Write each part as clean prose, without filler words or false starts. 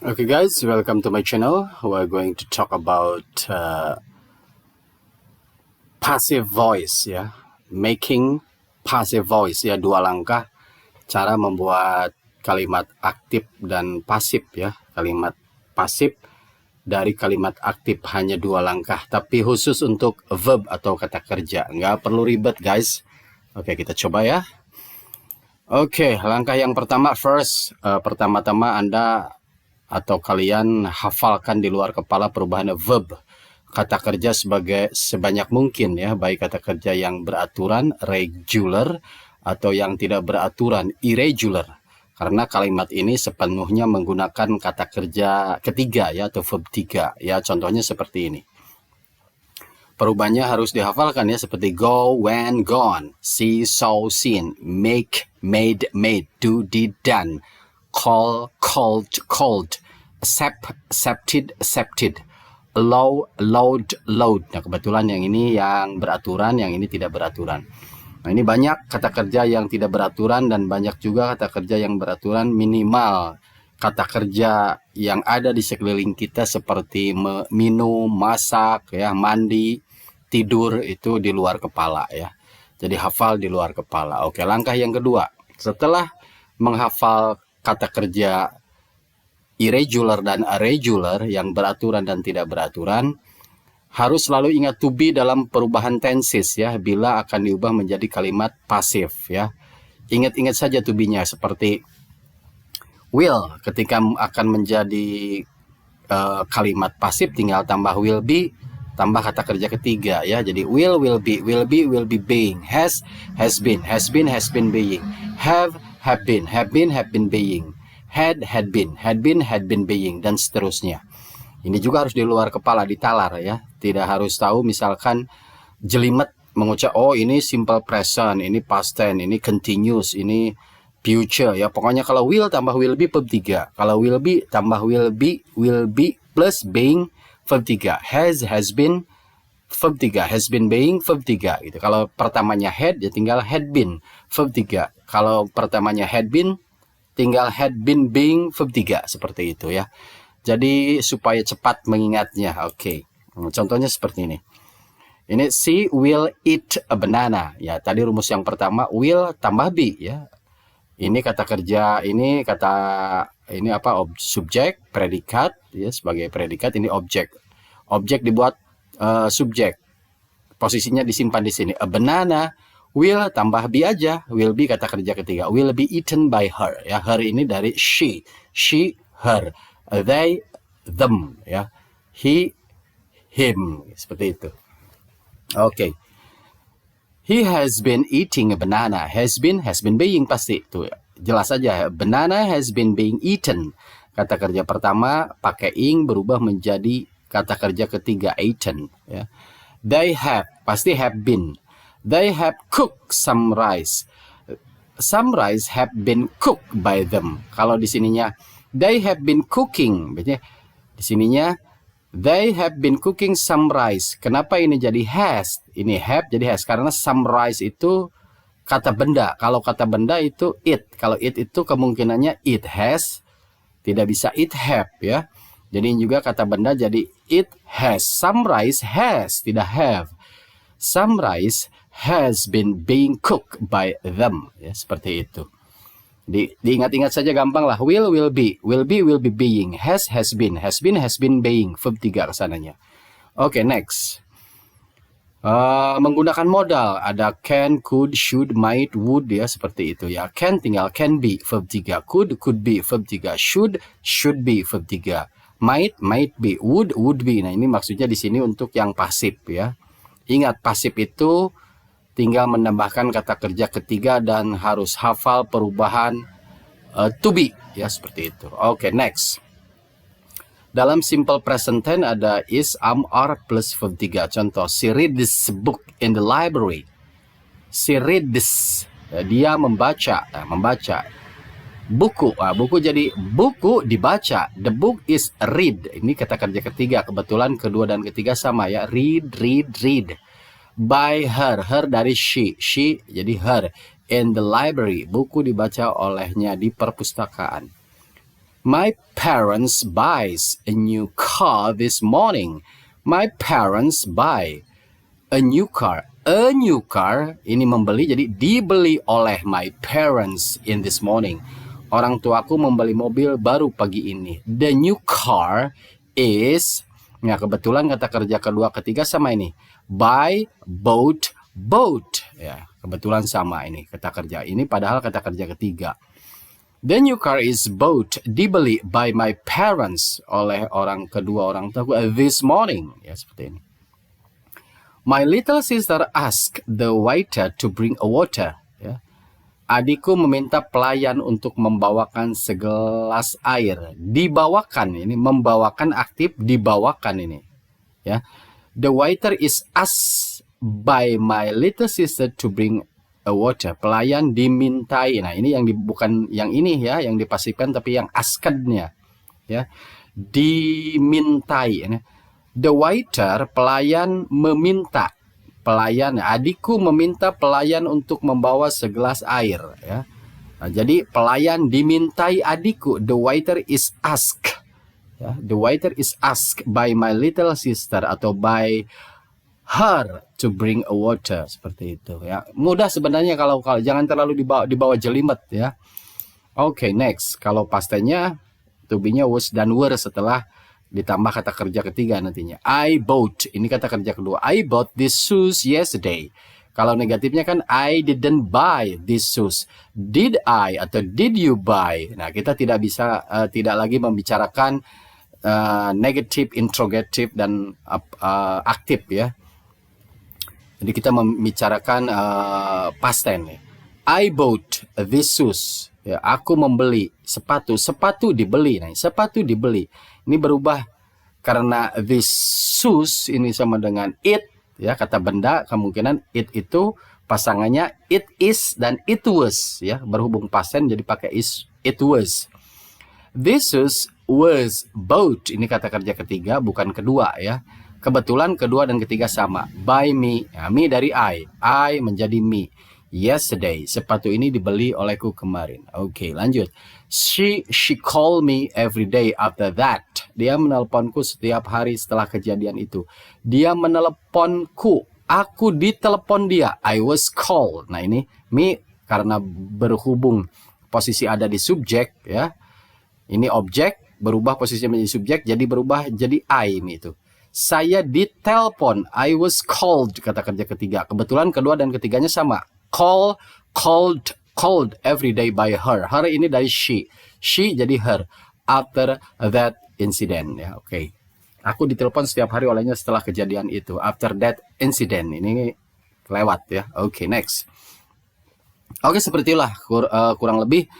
Okay guys, welcome to my channel. We're going to talk about passive voice ya. Making passive voice ya, 2 langkah cara membuat kalimat aktif dan pasif ya. Kalimat pasif dari kalimat aktif hanya 2 langkah, tapi khusus untuk verb atau kata kerja. Nggak perlu ribet guys. Oke, kita coba ya. Oke, langkah yang pertama first, pertama-tama Anda atau kalian hafalkan di luar kepala perubahan verb kata kerja sebanyak mungkin ya, baik kata kerja yang beraturan regular atau yang tidak beraturan irregular, karena kalimat ini sepenuhnya menggunakan kata kerja ketiga ya, atau verb 3 ya. Contohnya seperti ini. Perubahannya harus dihafalkan ya, seperti go, went, gone, see, saw, seen, make, made, made, do, did, done, call, called, called, accept, accepted, accepted, allow, allowed, allowed. Nah, kebetulan yang ini yang beraturan, yang ini tidak beraturan. Nah, ini banyak kata kerja yang tidak beraturan dan banyak juga kata kerja yang beraturan. Minimal kata kerja yang ada di sekeliling kita seperti minum, masak, ya, mandi, tidur itu di luar kepala ya. Jadi hafal di luar kepala. Oke, langkah yang kedua. Setelah menghafal kata kerja irregular dan irregular, yang beraturan dan tidak beraturan, harus selalu ingat to be dalam perubahan tenses ya, bila akan diubah menjadi kalimat pasif ya. Ingat-ingat saja to be-nya, seperti will ketika akan menjadi kalimat pasif tinggal tambah will be, tambah kata kerja ketiga ya. Jadi will be, will be being, has been, has been being, have been being, had been being, dan seterusnya. Ini juga harus di luar kepala, ditalar ya. Tidak harus tahu misalkan jelimet mengucap oh ini simple present, ini past tense, ini continuous, ini future ya. Pokoknya kalau will tambah will be verb 3. Kalau will be tambah will be plus being verb 3. Has been verb 3. Has been being verb 3 gitu. Kalau pertamanya had ya tinggal had been verb 3. Kalau pertamanya had been tinggal had been being verb 3, seperti itu ya. Jadi supaya cepat mengingatnya. Oke. Contohnya seperti ini. Ini she will eat a banana ya. Tadi rumus yang pertama will tambah be ya. Ini kata kerja, ini kata ini apa, subjek, predikat ya, sebagai predikat. Ini objek. Objek dibuat subjek. Posisinya disimpan di sini. A banana will tambah be aja. Will be kata kerja ketiga. Will be eaten by her ya. Her ini dari she, her, they, them ya. He, him, seperti itu. Oke. He has been eating a banana. Has been being, pasti tuh jelas aja. Banana has been being eaten. Kata kerja pertama pakai ing berubah menjadi kata kerja ketiga eaten ya. They have, pasti have been. They have cooked some rice. Some rice have been cooked by them. Kalau di sininya they have been cooking, berarti di sininya they have been cooking some rice. Kenapa ini jadi has? Ini have jadi has karena some rice itu kata benda. Kalau kata benda itu it. Kalau it itu kemungkinannya it has, tidak bisa it have ya. Jadi juga kata benda jadi it has. Some rice has, tidak have. Some rice has been being cooked by them ya, seperti itu. Diingat-ingat saja, gampang lah. Will be being, has been being, verb 3 kesananya. Oke, next. Menggunakan modal, ada can, could, should, might, would ya, seperti itu ya. Can tinggal can be, verb 3. Could be, verb 3. Should be, verb 3. Might be. Would be. Nah, ini maksudnya di sini untuk yang pasif ya. Ingat, pasif itu tinggal menambahkan kata kerja ketiga dan harus hafal perubahan to be ya, seperti itu. Oke, next. Dalam simple present tense ada is, am, are plus verb 3. Contoh, she read this book in the library. She read this, dia membaca, membaca buku. Buku jadi buku dibaca. The book is read. Ini kata kerja ketiga. Kebetulan kedua dan ketiga sama ya. Read. By her dari she jadi her. In the library, buku dibaca olehnya di perpustakaan. My parents buys a new car this morning. My parents buy a new car. A new car, ini membeli, jadi dibeli oleh my parents in this morning. Orang tuaku membeli mobil baru pagi ini. The new car is, nah kebetulan kata kerja kedua ketiga sama ini. Buy, bought, boat. Ya, kebetulan sama ini kata kerja. Ini padahal kata kerja ketiga. The new car is bought, dibeli by my parents, oleh orang kedua orang tuaku this morning. Ya, seperti ini. My little sister asked the waiter to bring a water. Ya. Adikku meminta pelayan untuk membawakan segelas air. Dibawakan, ini membawakan aktif, dibawakan ini. Ya. The waiter is asked by my little sister to bring a water. Pelayan dimintai. Nah, ini yang bukan yang ini ya, yang dipasifkan, tapi yang askednya. Ya. Dimintai. Ya. The waiter, pelayan meminta. Pelayan, adikku meminta pelayan untuk membawa segelas air. Ya. Nah, jadi pelayan dimintai adikku. The waiter is asked. Ya. The waiter is asked by my little sister atau by her to bring a water, seperti itu. Ya. Mudah sebenarnya kalau jangan terlalu dibawa jelimet ya. Oke, next. Kalau pastennya to be-nya was dan were setelah ditambah kata kerja ketiga nantinya. I bought, ini kata kerja kedua. I bought these shoes yesterday. Kalau negatifnya kan I didn't buy these shoes. Did I atau did you buy? Nah, kita tidak bisa tidak lagi membicarakan negatif, interrogatif dan aktif ya. Jadi kita membicarakan past tense. I bought these shoes. Ya, aku membeli sepatu. Sepatu dibeli. Nah, sepatu dibeli. Ini berubah karena this shoes ini sama dengan it, ya kata benda, kemungkinan it itu pasangannya it is dan it was, ya berhubung pasen jadi pakai is, it was. This shoes was bought, ini kata kerja ketiga bukan kedua ya. Kebetulan kedua dan ketiga sama. By me, ya, me dari I menjadi me. Yesterday, sepatu ini dibeli olehku kemarin. Oke, lanjut. She called me every day after that. Dia menelponku setiap hari setelah kejadian itu. Dia menelponku. Aku ditelepon dia. I was called. Nah ini me karena berhubung posisi ada di subjek ya. Ini objek berubah posisi menjadi subjek jadi berubah jadi I me itu. Saya ditelepon. I was called kata kerja ketiga. Kebetulan kedua dan ketiganya sama. Called every day by her. Her ini dari she. She jadi her. After that incident. Ya, oke. Aku ditelepon setiap hari olehnya setelah kejadian itu. After that incident. Ini lewat ya. Oke, next. Oke, seperti itulah kurang lebih.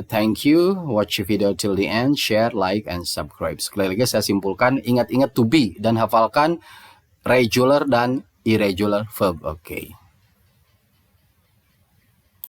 Thank you. Watch video till the end. Share, like, and subscribe. Sekali lagi saya simpulkan. Ingat-ingat to be. Dan hafalkan regular dan irregular verb. Oke.